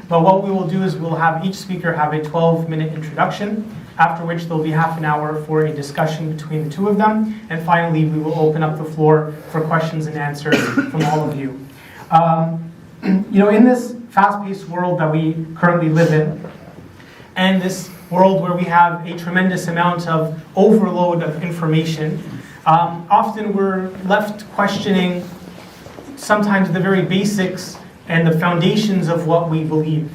But what we will do is we'll have each speaker have a 12-minute introduction, after which there'll be half an hour for a discussion between the two of them. And finally, we will open up the floor for questions and answers from all of you. In this fast-paced world that we currently live in, and this world where we have a tremendous amount of overload of information, often we're left questioning sometimes the very basics and the foundations of what we believe.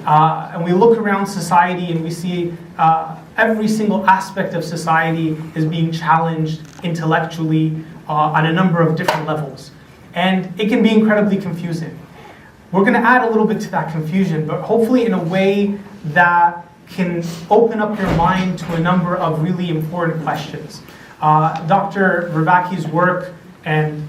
And we look around society and we see every single aspect of society is being challenged intellectually on a number of different levels. And it can be incredibly confusing. We're going to add a little bit to that confusion, but hopefully in a way that can open up your mind to a number of really important questions. Dr. Vervaake's work and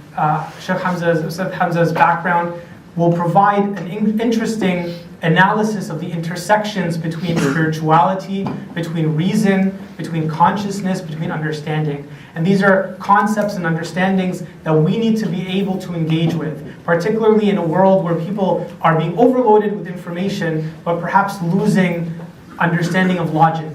Sheikh Hamza's background will provide an interesting analysis of the intersections between spirituality, between reason, between consciousness, between understanding. And these are concepts and understandings that we need to be able to engage with, particularly in a world where people are being overloaded with information, but perhaps losing understanding of logic.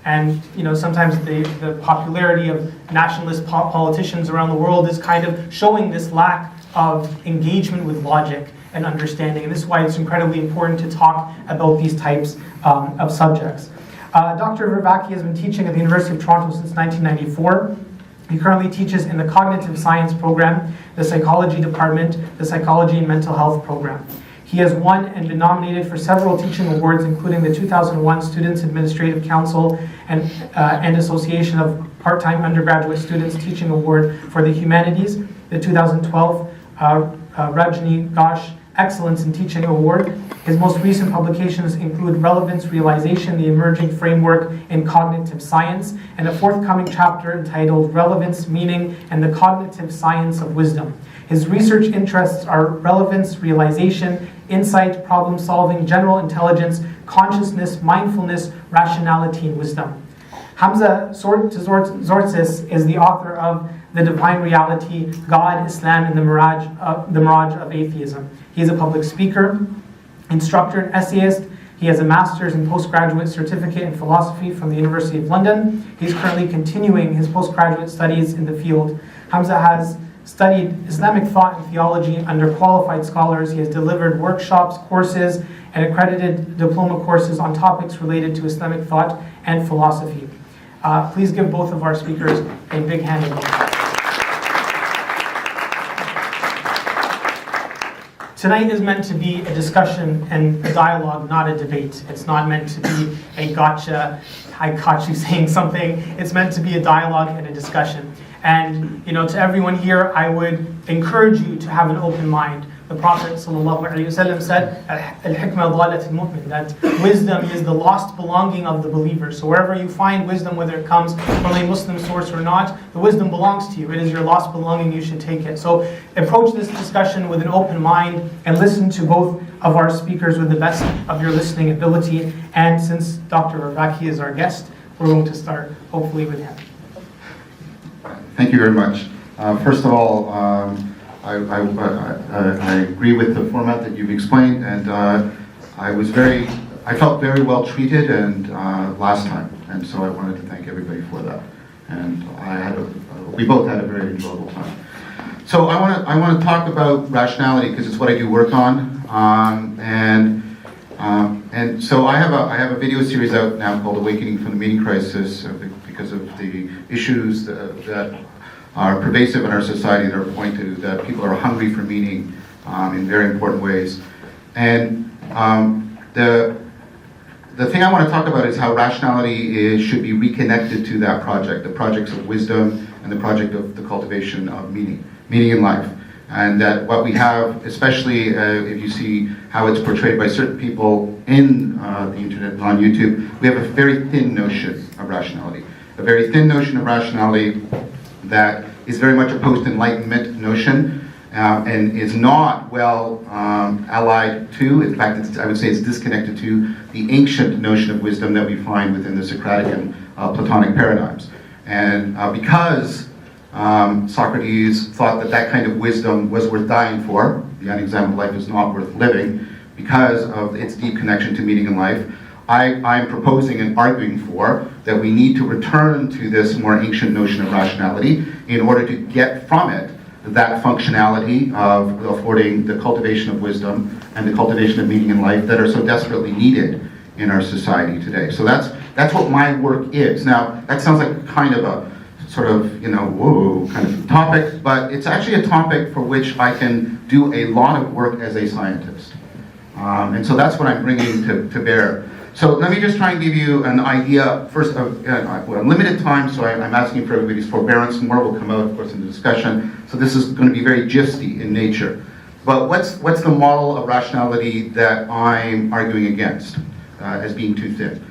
And sometimes the popularity of nationalist politicians around the world is kind of showing this lack of engagement with logic and understanding. And this is why it's incredibly important to talk about these types of subjects. Dr. Vervaeke has been teaching at the University of Toronto since 1994. He currently teaches in the Cognitive Science program, the Psychology department, the Psychology and Mental Health program. He has won and been nominated for several teaching awards, including the 2001 Students Administrative Council and Association of Part-Time Undergraduate Students Teaching Award for the Humanities, the 2012 Rajni Ghosh Excellence in Teaching Award. His most recent publications include Relevance Realization, the Emerging Framework in Cognitive Science, and a forthcoming chapter entitled Relevance, Meaning, and the Cognitive Science of Wisdom. His research interests are relevance, realization, insight, problem solving, general intelligence, consciousness, mindfulness, rationality, and wisdom. Hamza Tzortzis is the author of The Divine Reality, God, Islam, and the Mirage of Atheism. He is a public speaker, instructor, and essayist. He has a master's and postgraduate certificate in philosophy from the University of London. He's currently continuing his postgraduate studies in the field. Hamza has studied Islamic thought and theology under qualified scholars. He has delivered workshops, courses, and accredited diploma courses on topics related to Islamic thought and philosophy. Please give both of our speakers a big hand of welcome. Tonight is meant to be a discussion and a dialogue, not a debate. It's not meant to be a gotcha, I caught you saying something. It's meant to be a dialogue and a discussion. And to everyone here, I would encourage you to have an open mind. The Prophet ﷺ said, "Al-hikmah dhalat al-mu'min," that wisdom is the lost belonging of the believer. So wherever you find wisdom, whether it comes from a Muslim source or not, the wisdom belongs to you. It is your lost belonging. You should take it. So approach this discussion with an open mind and listen to both of our speakers with the best of your listening ability. And since Dr. Vervaeke is our guest, we're going to start hopefully with him. Thank you very much. First of all, I agree with the format that you've explained, and I felt very well treated and last time, and so I wanted to thank everybody for that. And we both had a very enjoyable time. So I want to talk about rationality because it's what I do work on, and so I have a video series out now called Awakening from the Meaning Crisis because of the issues that are pervasive in our society that are pointed to, that people are hungry for meaning in very important ways. And the thing I want to talk about is how rationality should be reconnected to that project, the projects of wisdom and the project of the cultivation of meaning in life. And that what we have, especially if you see how it's portrayed by certain people in the internet and on YouTube, we have a very thin notion of rationality. A very thin notion of rationality that is very much a post-enlightenment notion and is not well allied to, in fact I would say it's disconnected to the ancient notion of wisdom that we find within the Socratic and Platonic paradigms. And because Socrates thought that kind of wisdom was worth dying for, the unexamined life is not worth living, because of its deep connection to meaning in life. I'm proposing and arguing for that we need to return to this more ancient notion of rationality in order to get from it that functionality of affording the cultivation of wisdom and the cultivation of meaning in life that are so desperately needed in our society today. So that's what my work is. Now, that sounds like kind of a sort of, whoa, kind of topic, but it's actually a topic for which I can do a lot of work as a scientist. And so that's what I'm bringing to bear. So let me just try and give you an idea, first of limited time, so I'm asking for everybody's forbearance. More will come out, of course, in the discussion. So this is going to be very gisty in nature. But what's the model of rationality that I'm arguing against as being too thin?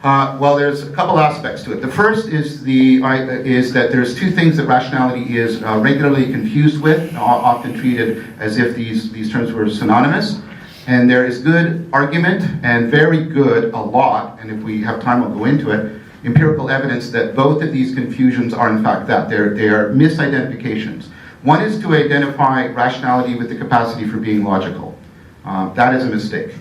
Well, there's a couple aspects to it. The first is that there's two things that rationality is regularly confused with, often treated as if these terms were synonymous. And there is good argument and very good, a lot, and if we have time we'll go into it, empirical evidence that both of these confusions are in fact that. They are misidentifications. One is to identify rationality with the capacity for being logical. That is a mistake.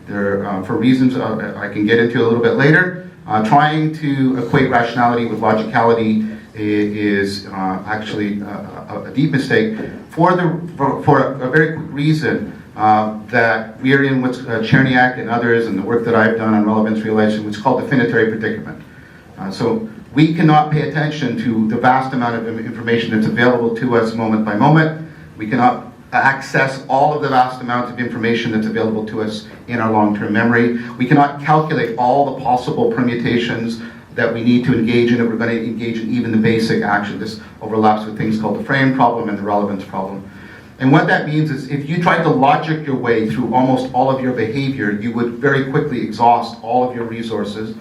For reasons I can get into a little bit later, trying to equate rationality with logicality is actually a deep mistake for a very quick reason. That we are in what's Cherniak and others and the work that I've done on relevance realization, which is called the finitary predicament. So we cannot pay attention to the vast amount of information that's available to us moment by moment. We cannot access all of the vast amount of information that's available to us in our long-term memory. We cannot calculate all the possible permutations that we need to engage in if we're going to engage in even the basic action. This overlaps with things called the frame problem and the relevance problem. And what that means is if you tried to logic your way through almost all of your behavior, you would very quickly exhaust all of your resources,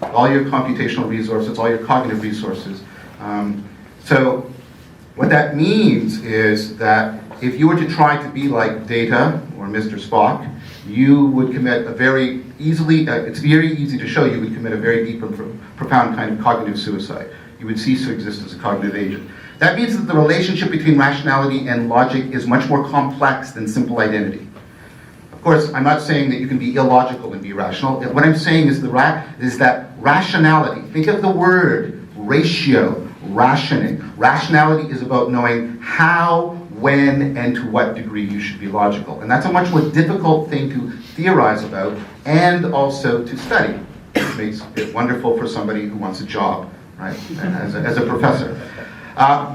all your computational resources, all your cognitive resources. So what that means is that if you were to try to be like Data or Mr. Spock, you would commit a very easily, it's very easy to show you would commit a very deep and profound kind of cognitive suicide. You would cease to exist as a cognitive agent. That means that the relationship between rationality and logic is much more complex than simple identity. Of course, I'm not saying that you can be illogical and be rational. What I'm saying is that rationality, think of the word ratio, rationing. Rationality is about knowing how, when, and to what degree you should be logical. And that's a much more difficult thing to theorize about and also to study. It makes it wonderful for somebody who wants a job, right, as a professor.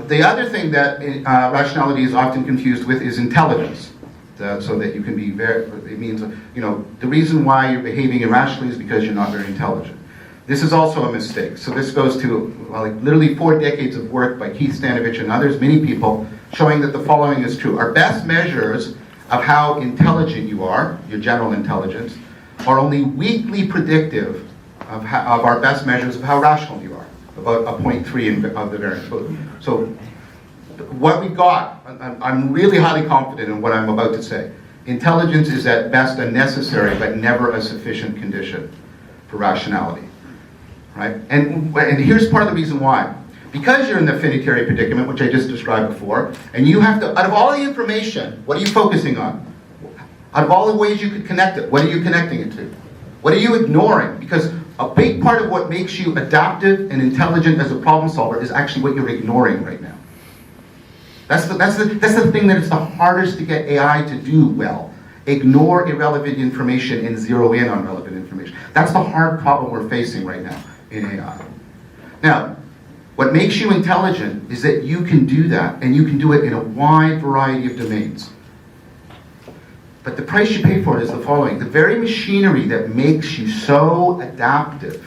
The other thing that rationality is often confused with is intelligence. So that you can be it means, the reason why you're behaving irrationally is because you're not very intelligent. This is also a mistake. So this goes to literally 4 decades of work by Keith Stanovich and others, many people, showing that the following is true. Our best measures of how intelligent you are, your general intelligence, are only weakly predictive of our best measures of how rational you are. About a 0.3 of the variance. So what we got, I'm really highly confident in what I'm about to say. Intelligence is at best a necessary but never a sufficient condition for rationality, right? And here's part of the reason why. Because you're in the finitary predicament, which I just described before, and you have to, out of all the information, what are you focusing on? Out of all the ways you could connect it, what are you connecting it to? What are you ignoring? Because a big part of what makes you adaptive and intelligent as a problem solver is actually what you're ignoring right now. That's the thing that is the hardest to get AI to do well. Ignore irrelevant information and zero in on relevant information. That's the hard problem we're facing right now in AI. Now, what makes you intelligent is that you can do that, and you can do it in a wide variety of domains. But the price you pay for it is the following. The very machinery that makes you so adaptive,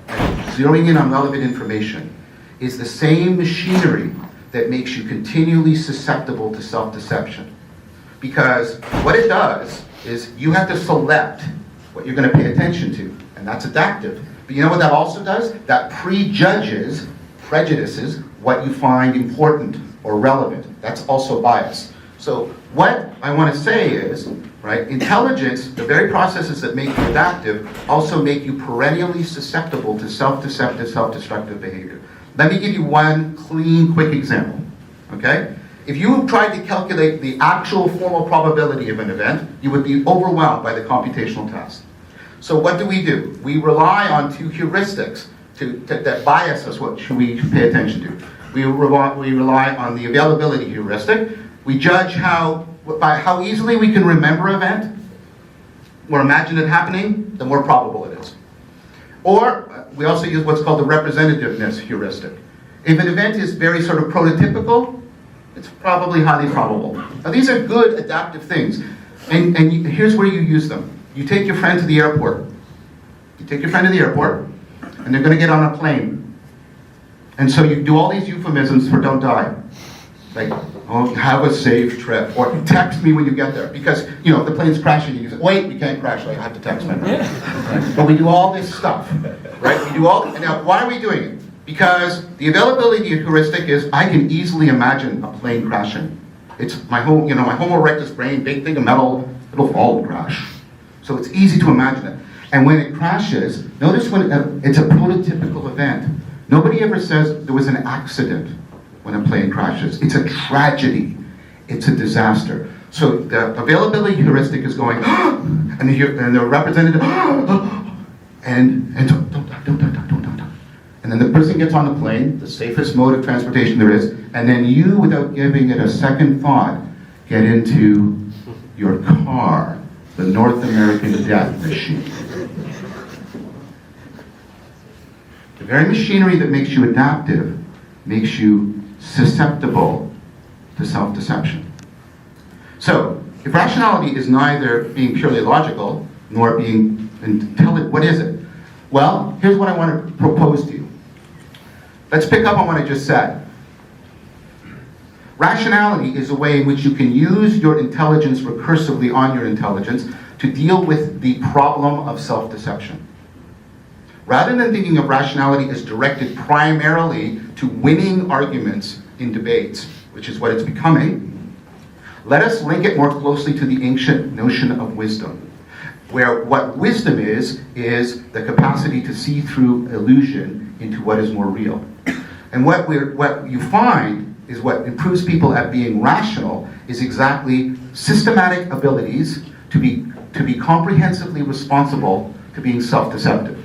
zeroing in on relevant information, is the same machinery that makes you continually susceptible to self-deception. Because what it does is you have to select what you're going to pay attention to, and that's adaptive. But you know what that also does? That prejudices what you find important or relevant. That's also bias. So what I want to say is, right, intelligence, the very processes that make you adaptive, also make you perennially susceptible to self-deceptive, self-destructive behavior. Let me give you one clean, quick example, okay? If you tried to calculate the actual formal probability of an event, you would be overwhelmed by the computational task. So what do? We rely on two heuristics that bias us. What should we pay attention to? We rely on the availability heuristic. We judge by how easily we can remember an event or imagine it happening, the more probable it is. Or we also use what's called the representativeness heuristic. If an event is very sort of prototypical, it's probably highly probable. Now these are good adaptive things. And here's where you use them. You take your friend to the airport. You take your friend to the airport, and they're going to get on a plane. And so you do all these euphemisms for don't die. Like, oh, have a safe trip. Or text me when you get there. Because, you know, if the plane's crashing, you say, wait, we can't crash. Like, I have to text my friend. Right? But we do all this stuff. Right? We do all, and now, why are we doing it? Because the availability heuristic is, I can easily imagine a plane crashing. It's my whole, you know, my Homo erectus brain, big thing of metal, it'll fall and crash. So it's easy to imagine it. And when it crashes, notice when it's a prototypical event. Nobody ever says there was an accident when a plane crashes. It's a tragedy. It's a disaster. So the availability heuristic is going, and the representative, and don't die. And then the person gets on the plane, the safest mode of transportation there is, and then you, without giving it a second thought, get into your car, the North American death machine. The very machinery that makes you adaptive makes you susceptible to self-deception. So, if rationality is neither being purely logical nor being intelligent, what is it? Well, here's what I want to propose to you. Let's pick up on what I just said. Rationality is a way in which you can use your intelligence recursively on your intelligence to deal with the problem of self-deception. Rather than thinking of rationality as directed primarily to winning arguments in debates, which is what it's becoming, let us link it more closely to the ancient notion of wisdom, where what wisdom is the capacity to see through illusion into what is more real. And what you find is what improves people at being rational is exactly systematic abilities to be comprehensively responsible to being self-deceptive.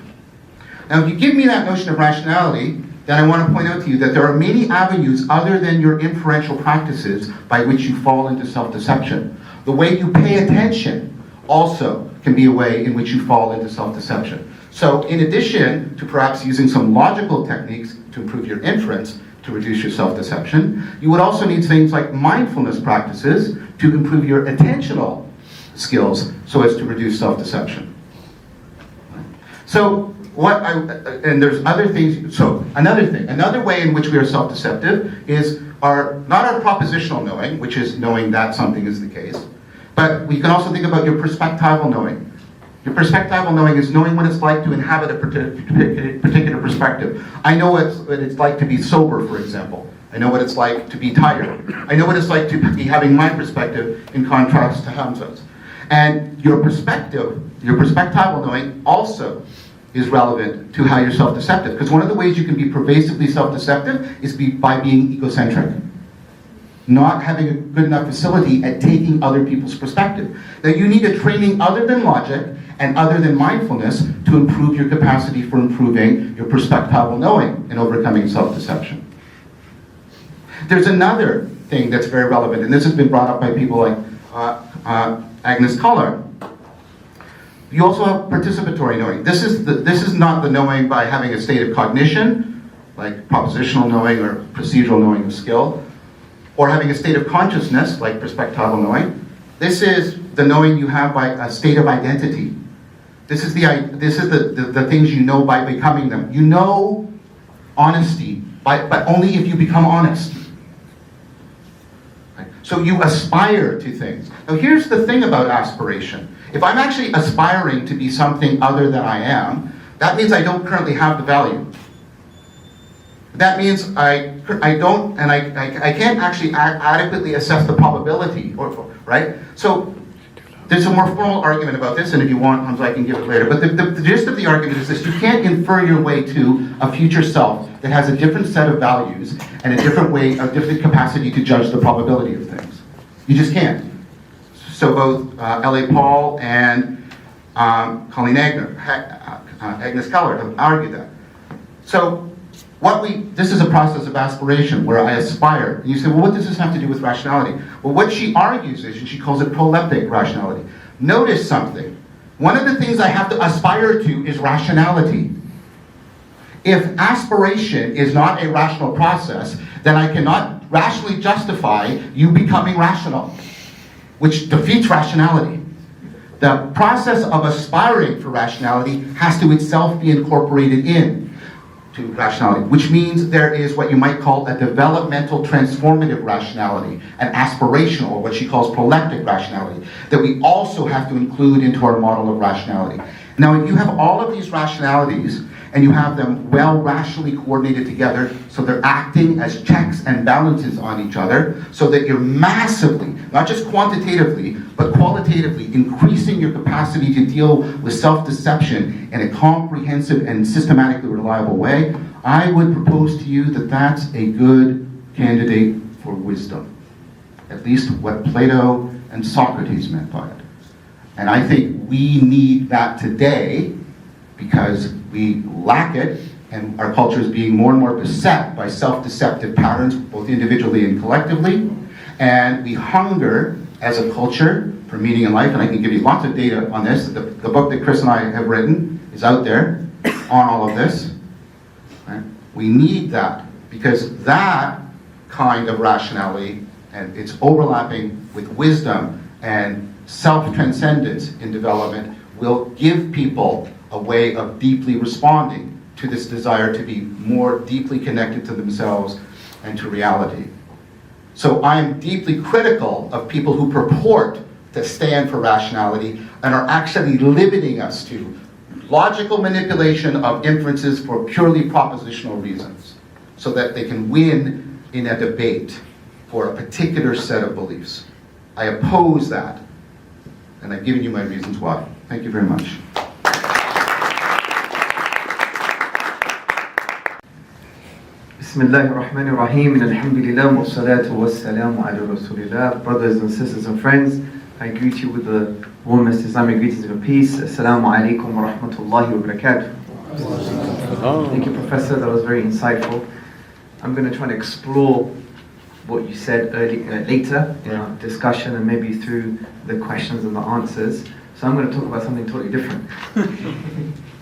Now, if you give me that notion of rationality, then I want to point out to you that there are many avenues other than your inferential practices by which you fall into self-deception. The way you pay attention also can be a way in which you fall into self-deception. So in addition to perhaps using some logical techniques to improve your inference, to reduce your self-deception, you would also need things like mindfulness practices to improve your attentional skills so as to reduce self-deception. So and there's other things, so another way in which we are self-deceptive is not our propositional knowing, which is knowing that something is the case, but we can also think about your perspectival knowing. Your perspectival knowing is knowing what it's like to inhabit a particular perspective. I know what it's like to be sober, for example. I know what it's like to be tired. I know what it's like to be having my perspective in contrast to Hamza's. And your perspectival knowing also is relevant to how you're self-deceptive. Because one of the ways you can be pervasively self-deceptive is by being egocentric. Not having a good enough facility at taking other people's perspective. Now you need a training other than logic and other than mindfulness to improve your capacity for improving your perspectival knowing and overcoming self-deception. There's another thing that's very relevant, and this has been brought up by people like Agnes Koller. You also have participatory knowing. This is not the knowing by having a state of cognition, like propositional knowing or procedural knowing of skill, or having a state of consciousness, like perspectival knowing. This is the knowing you have by a state of identity. This is the things you know by becoming them. You know honesty, but only if you become honest. Right? So you aspire to things. Now here's the thing about aspiration. If I'm actually aspiring to be something other than I am, that means I don't currently have the value. That means I can't actually adequately assess the probability, right? So there's a more formal argument about this, and if you want, Hamza, I can give it later. But the gist of the argument is this: you can't infer your way to a future self that has a different set of values and a different way, a different capacity to judge the probability of things. You just can't. So both L.A. Paul and Colleen Agnes Keller have argued that. So this is a process of aspiration where I aspire. And you say, well, what does this have to do with rationality? Well, what she argues is, and she calls it proleptic rationality. Notice something. One of the things I have to aspire to is rationality. If aspiration is not a rational process, then I cannot rationally justify you becoming rational, which defeats rationality. The process of aspiring for rationality has to itself be incorporated in to rationality, which means there is what you might call a developmental transformative rationality, an aspirational, or what she calls proleptic rationality, that we also have to include into our model of rationality. Now, if you have all of these rationalities, and you have them well rationally coordinated together, so they're acting as checks and balances on each other, so that you're massively, not just quantitatively, but qualitatively increasing your capacity to deal with self-deception in a comprehensive and systematically reliable way, I would propose to you that that's a good candidate for wisdom. At least what Plato and Socrates meant by it. And I think we need that today, because we lack it, and our culture is being more and more beset by self-deceptive patterns, both individually and collectively, and we hunger as a culture for meaning in life, and I can give you lots of data on this. The book that Chris and I have written is out there on all of this. Right? We need that, because that kind of rationality, and it's overlapping with wisdom and self-transcendence in development, will give people a way of deeply responding to this desire to be more deeply connected to themselves and to reality. So I'm deeply critical of people who purport to stand for rationality and are actually limiting us to logical manipulation of inferences for purely propositional reasons, so that they can win in a debate for a particular set of beliefs. I oppose that, and I've given you my reasons why. Thank you very much. Bismillahir Rahmanir Rahim, alhamdulillah, wa salatu wa salamu ala rasulillah. Brothers and sisters and friends, I greet you with the warmest Islamic greetings of peace. Assalamu alaikum wa rahmatullahi wa barakatuh. Thank you, Professor, that was very insightful. I'm going to try and explore what you said later in our discussion, and maybe through the questions and the answers. So I'm going to talk about something totally different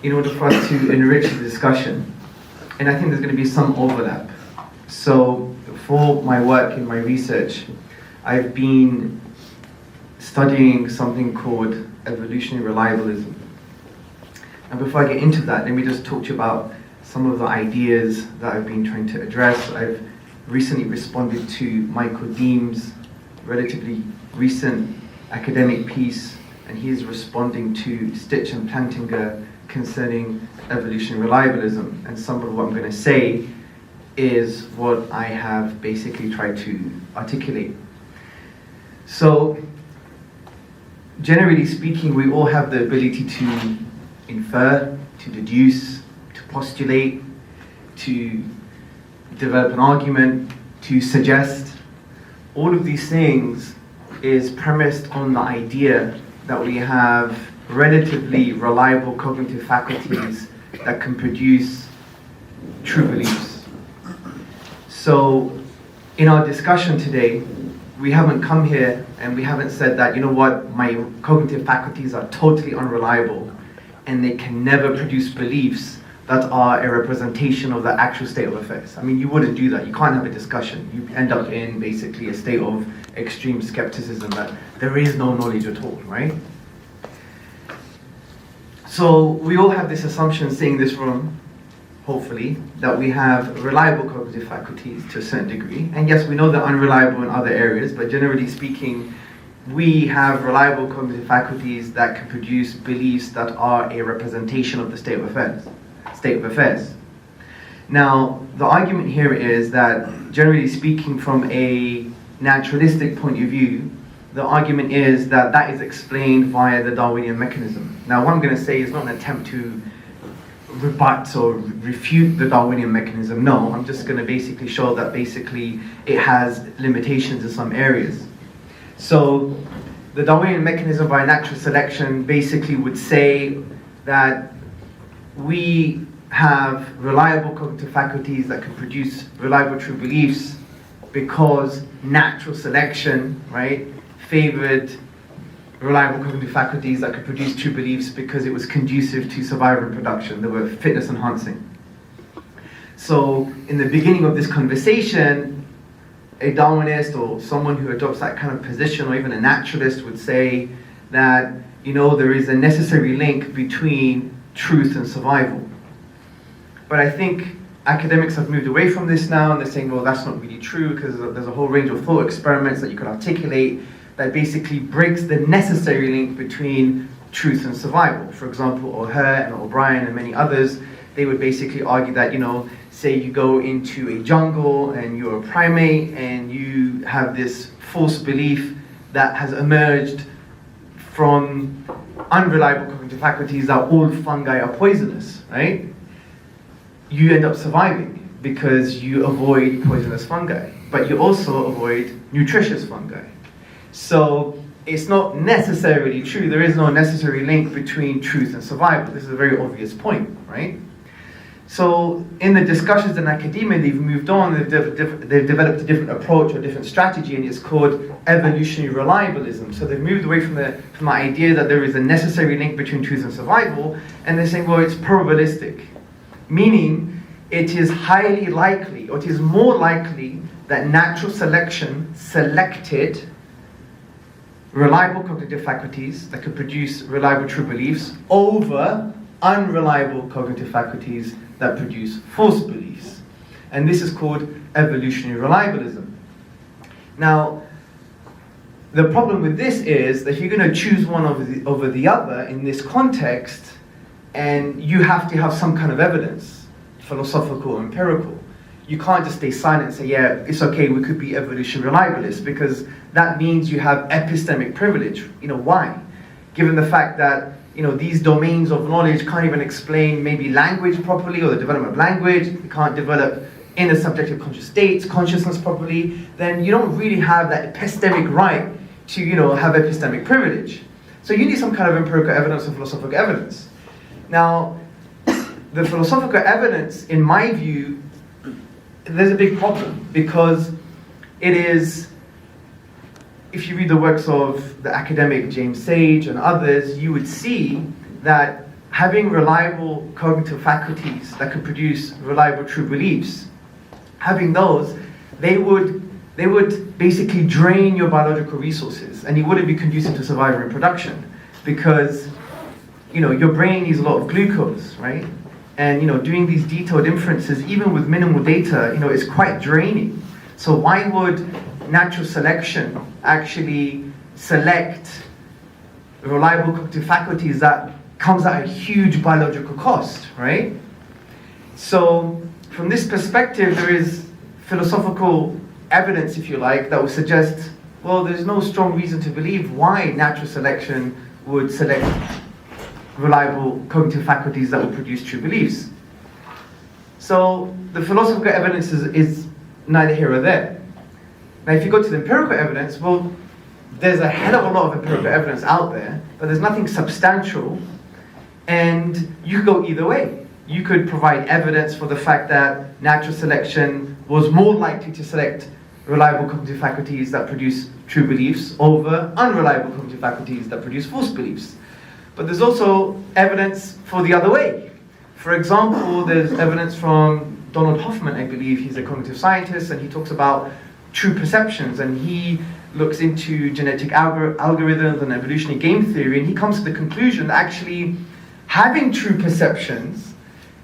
in order for us to enrich the discussion. And I think there's going to be some overlap. So for my work in my research, I've been studying something called evolutionary reliabilism. And before I get into that, let me just talk to you about some of the ideas that I've been trying to address. I've recently responded to Michael Deem's relatively recent academic piece, and he is responding to Stitch and Plantinga concerning evolutionary reliabilism, and some of what I'm going to say is what I have basically tried to articulate. So, generally speaking, we all have the ability to infer, to deduce, to postulate, to develop an argument, to suggest. All of these things is premised on the idea that we have relatively reliable cognitive faculties that can produce true beliefs. So in our discussion today, we haven't come here and we haven't said that, you know what, my cognitive faculties are totally unreliable and they can never produce beliefs that are a representation of the actual state of affairs. I mean, you wouldn't do that. You can't have a discussion. You end up in basically a state of extreme skepticism that there is no knowledge at all, right? So we all have this assumption sitting in this room, hopefully, that we have reliable cognitive faculties to a certain degree. And yes, we know they're unreliable in other areas, but generally speaking, we have reliable cognitive faculties that can produce beliefs that are a representation of the state of affairs. Now, the argument here is that, generally speaking, from a naturalistic point of view, the argument is that that is explained via the Darwinian mechanism. Now, what I'm going to say is not an attempt to rebut or refute the Darwinian mechanism. No, I'm just going to basically show that basically it has limitations in some areas. So the Darwinian mechanism by natural selection basically would say that we have reliable cognitive faculties that can produce reliable true beliefs because natural selection, right, favored reliable cognitive faculties that could produce true beliefs because it was conducive to survival and production. They were fitness enhancing. So in the beginning of this conversation, a Darwinist or someone who adopts that kind of position, or even a naturalist, would say that, you know, there is a necessary link between truth and survival. But I think academics have moved away from this now, and they're saying, well, that's not really true, because there's a whole range of thought experiments that you can articulate that basically breaks the necessary link between truth and survival. For example, O'Hare and O'Brien and many others, they would basically argue that, you know, say you go into a jungle and you're a primate and you have this false belief that has emerged from unreliable cognitive faculties that all fungi are poisonous, right? You end up surviving because you avoid poisonous fungi, but you also avoid nutritious fungi. So it's not necessarily true. There is no necessary link between truth and survival. This is a very obvious point, right? So in the discussions in academia, they've moved on, they've developed a different approach or different strategy, and it's called evolutionary reliabilism. So they've moved away from the idea that there is a necessary link between truth and survival, and they're saying, well, it's probabilistic, meaning it is highly likely, or it is more likely that natural selection selected reliable cognitive faculties that could produce reliable true beliefs over unreliable cognitive faculties that produce false beliefs. And this is called evolutionary reliabilism. Now, the problem with this is that you're going to choose one over the other in this context, and you have to have some kind of evidence, philosophical or empirical. You can't just stay silent and say, yeah, it's okay, we could be evolutionary reliabilists, because that means you have epistemic privilege. You know, why? Given the fact that, you know, these domains of knowledge can't even explain maybe language properly, or the development of language, they can't develop inner subjective conscious states, consciousness properly, then you don't really have that epistemic right to, you know, have epistemic privilege. So you need some kind of empirical evidence or philosophical evidence. Now, the philosophical evidence, in my view, there's a big problem, because it is, if you read the works of the academic James Sage and others, you would see that having reliable cognitive faculties that could produce reliable true beliefs, having those, they would basically drain your biological resources, and you wouldn't be conducive to survival and reproduction, because, you know, your brain needs a lot of glucose, right? And, you know, doing these detailed inferences, even with minimal data, you know, is quite draining. So why would natural selection actually select reliable cognitive faculties that comes at a huge biological cost, right? So from this perspective, there is philosophical evidence, if you like, that would suggest, well, there's no strong reason to believe why natural selection would select reliable cognitive faculties that will produce true beliefs. So the philosophical evidence is neither here or there. Now, if you go to the empirical evidence, well, there's a hell of a lot of empirical evidence out there, but there's nothing substantial, and you could go either way. You could provide evidence for the fact that natural selection was more likely to select reliable cognitive faculties that produce true beliefs over unreliable cognitive faculties that produce false beliefs. But there's also evidence for the other way. For example, there's evidence from Donald Hoffman, I believe. He's a cognitive scientist, and he talks about true perceptions, and he looks into genetic algorithms and evolutionary game theory, and he comes to the conclusion that actually having true perceptions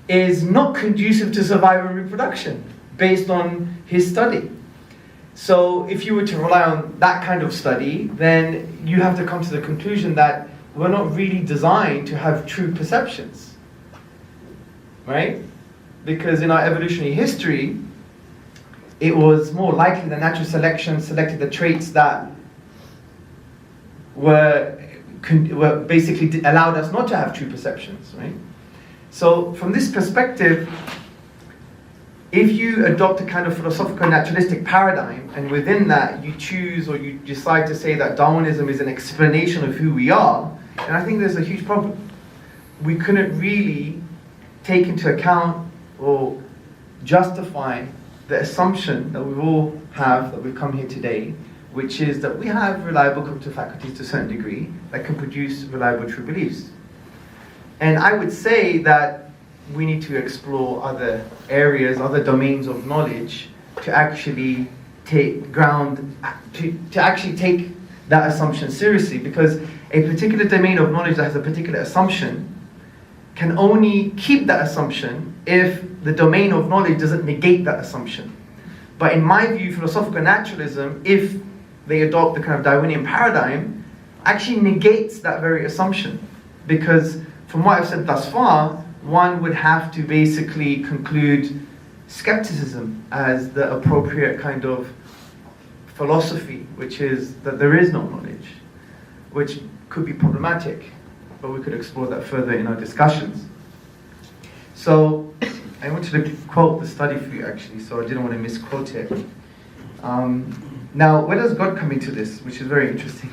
is not conducive to survival and reproduction, based on his study. So if you were to rely on that kind of study, then you have to come to the conclusion that we're not really designed to have true perceptions, right? Because in our evolutionary history, it was more likely that natural selection selected the traits that were basically allowed us not to have true perceptions, right? So from this perspective, if you adopt a kind of philosophical naturalistic paradigm, and within that you choose or you decide to say that Darwinism is an explanation of who we are, and I think there's a huge problem. We couldn't really take into account or justify the assumption that we all have, that we've come here today, which is that we have reliable cognitive faculties to a certain degree that can produce reliable true beliefs. And I would say that we need to explore other areas, other domains of knowledge to actually take that assumption seriously, because a particular domain of knowledge that has a particular assumption can only keep that assumption if the domain of knowledge doesn't negate that assumption. But in my view, philosophical naturalism, if they adopt the kind of Darwinian paradigm, actually negates that very assumption. Because from what I've said thus far, one would have to basically conclude skepticism as the appropriate kind of philosophy, which is that there is no knowledge, which could be problematic, but we could explore that further in our discussions. So I wanted to quote the study for you actually, so I didn't want to misquote it. Now, where does God come into this, which is very interesting?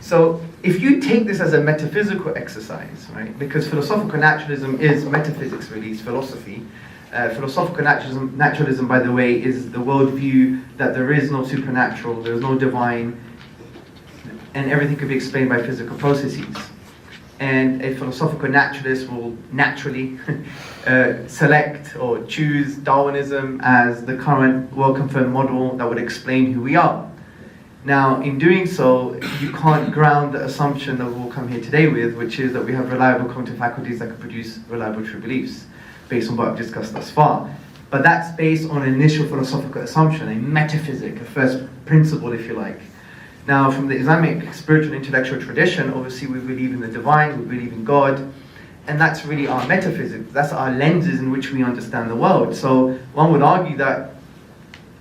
So if you take this as a metaphysical exercise, right, because philosophical naturalism is metaphysics really, it's philosophy. Philosophical naturalism, by the way, is the worldview that there is no supernatural, there is no divine, and everything could be explained by physical processes. And a philosophical naturalist will naturally select or choose Darwinism as the current well-confirmed model that would explain who we are. Now, in doing so, you can't ground the assumption that we'll come here today with, which is that we have reliable cognitive faculties that can produce reliable true beliefs, based on what I've discussed thus far. But that's based on an initial philosophical assumption, a metaphysic, a first principle, if you like. Now, from the Islamic spiritual intellectual tradition, obviously we believe in the divine, we believe in God, and that's really our metaphysics. That's our lenses in which we understand the world. So one would argue that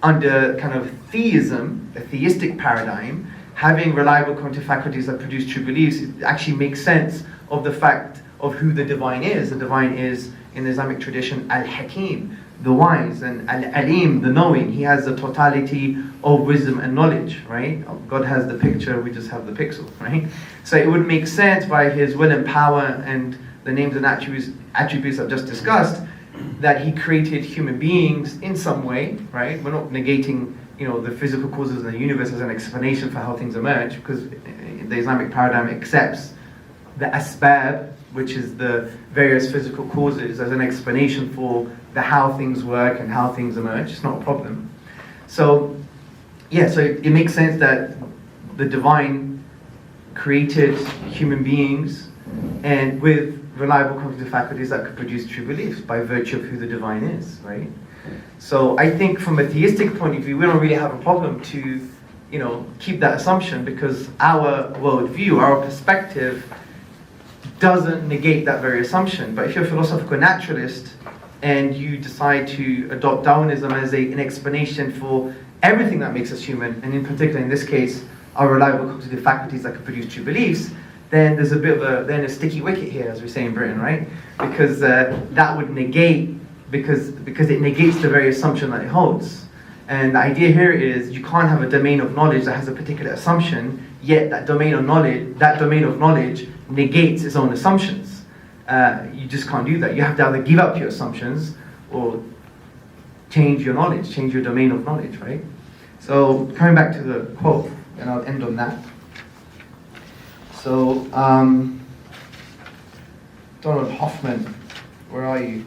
under kind of theism, a theistic paradigm, having reliable cognitive faculties that produce true beliefs, it actually makes sense of the fact of who the divine is. The divine is, in the Islamic tradition, Al-Hakim, the wise, and Al-Alim, the knowing. He has the totality of wisdom and knowledge, right? God has the picture, we just have the pixel, right? So it would make sense by his will and power and the names and attributes I've just discussed, that he created human beings in some way, right? We're not negating, the physical causes of the universe as an explanation for how things emerge, because the Islamic paradigm accepts the asbab, which is the various physical causes, as an explanation for how things work and how things emerge. It's not a problem. So, yeah, so it makes sense that the divine created human beings and with reliable cognitive faculties that could produce true beliefs by virtue of who the divine is, right? So I think from a theistic point of view, we don't really have a problem to, keep that assumption, because our worldview, our perspective, doesn't negate that very assumption. But if you're a philosophical naturalist and you decide to adopt Darwinism as an explanation for everything that makes us human, and in particular in this case, our reliable cognitive faculties that can produce true beliefs, then there's a bit of a sticky wicket here, as we say in Britain, right? Because that would negate, because it negates the very assumption that it holds. And the idea here is you can't have a domain of knowledge that has a particular assumption, yet that domain of knowledge negates its own assumptions. You just can't do that. You have to either give up your assumptions or change your knowledge, change your domain of knowledge, right? So coming back to the quote, and I'll end on that. So, Donald Hoffman, where are you?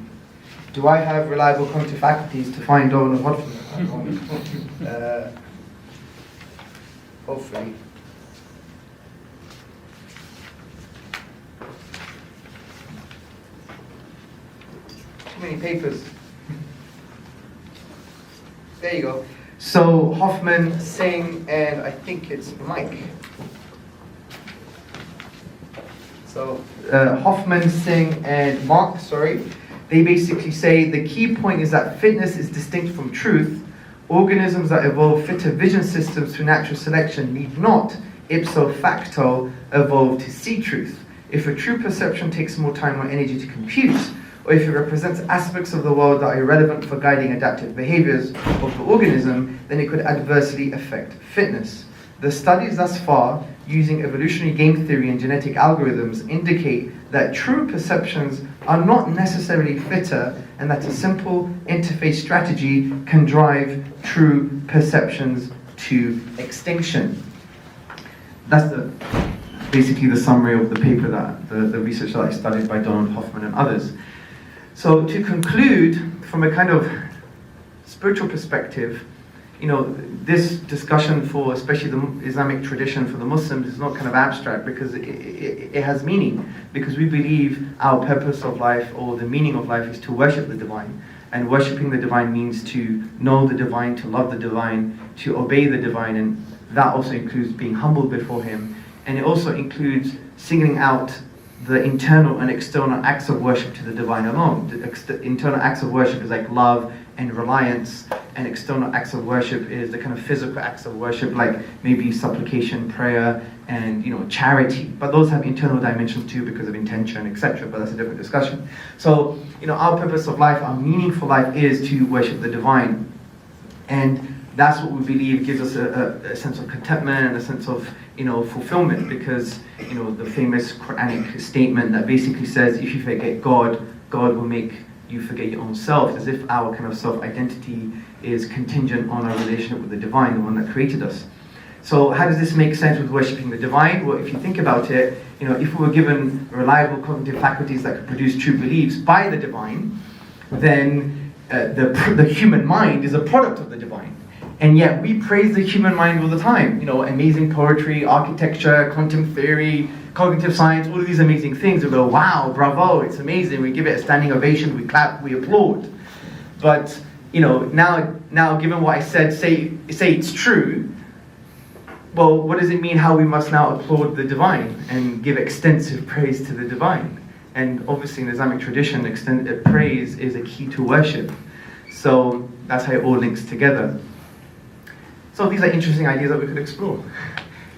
Do I have reliable cognitive faculties to find Donald Hoffman? Hopefully. Too many papers. There you go. So Hoffman, Singh, and I think it's Mike. So Hoffman, Singh, and Mark, they basically say the key point is that fitness is distinct from truth. Organisms that evolve fitter vision systems through natural selection need not, ipso facto evolved to see truth. If a true perception takes more time or energy to compute, or if it represents aspects of the world that are irrelevant for guiding adaptive behaviors of the organism, then it could adversely affect fitness. The studies thus far, using evolutionary game theory and genetic algorithms, indicate that true perceptions are not necessarily fitter, and that a simple interface strategy can drive true perceptions to extinction. That's basically the summary of the paper, that the research that I studied by Donald Hoffman and others. So to conclude, from a kind of spiritual perspective, this discussion for especially the Islamic tradition for the Muslims is not kind of abstract, because it has meaning, because we believe our purpose of life, or the meaning of life, is to worship the divine. And worshipping the divine means to know the divine, to love the divine, to obey the divine, and that also includes being humbled before him. And it also includes singling out the internal and external acts of worship to the divine alone. The internal acts of worship is like love and reliance, and external acts of worship is the kind of physical acts of worship, like maybe supplication, prayer, and charity. But those have internal dimensions too, because of intention, etc. But that's a different discussion. So our purpose of life, our meaningful life, is to worship the divine, and that's what we believe gives us a sense of contentment and a sense of fulfillment, because the famous Quranic statement that basically says, if you forget God, God will make you forget your own self, as if our kind of self-identity is contingent on our relationship with the divine, the one that created us. So how does this make sense with worshipping the divine? Well, if you think about it, if we were given reliable cognitive faculties that could produce true beliefs by the divine, then the human mind is a product of the divine. And yet we praise the human mind all the time. Amazing poetry, architecture, quantum theory, cognitive science, all of these amazing things. We go, wow, bravo, it's amazing. We give it a standing ovation, we clap, we applaud. But now given what I said, say it's true. Well, what does it mean how we must now applaud the divine and give extensive praise to the divine? And obviously in the Islamic tradition, praise is a key to worship. So that's how it all links together. So these are interesting ideas that we could explore.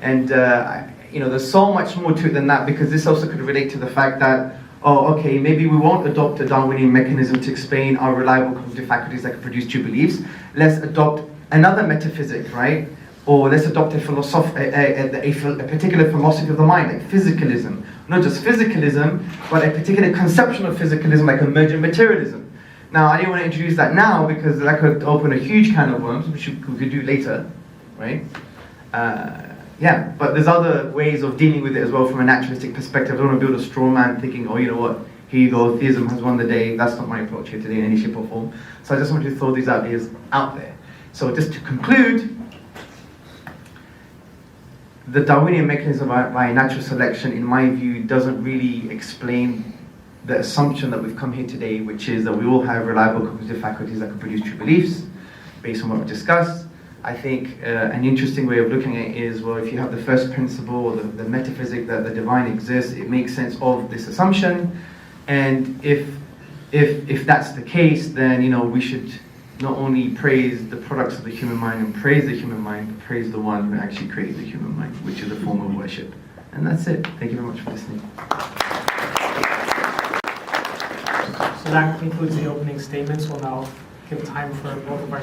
And there's so much more to it than that, because this also could relate to the fact that, maybe we won't adopt a Darwinian mechanism to explain our reliable cognitive faculties that can produce true beliefs. Let's adopt another metaphysic, right? Or let's adopt a particular philosophy of the mind, like physicalism. Not just physicalism, but a particular conception of physicalism, like emergent materialism. Now, I didn't want to introduce that now, because that could open a huge can of worms, which we could do later, right? But there's other ways of dealing with it as well from a naturalistic perspective. I don't want to build a straw man thinking, here you go, theism has won the day. That's not my approach here today in any shape or form. So I just want to throw these ideas out there. So just to conclude, the Darwinian mechanism by natural selection, in my view, doesn't really explain the assumption that we've come here today, which is that we all have reliable cognitive faculties that can produce true beliefs, based on what we've discussed. I think an interesting way of looking at it is, well, if you have the first principle, or the metaphysic that the divine exists, it makes sense of this assumption. And if that's the case, then we should not only praise the products of the human mind and praise the human mind, but praise the one who actually created the human mind, which is a form of worship. And that's it. Thank you very much for listening. So that concludes the opening statements. We'll now give time for both of our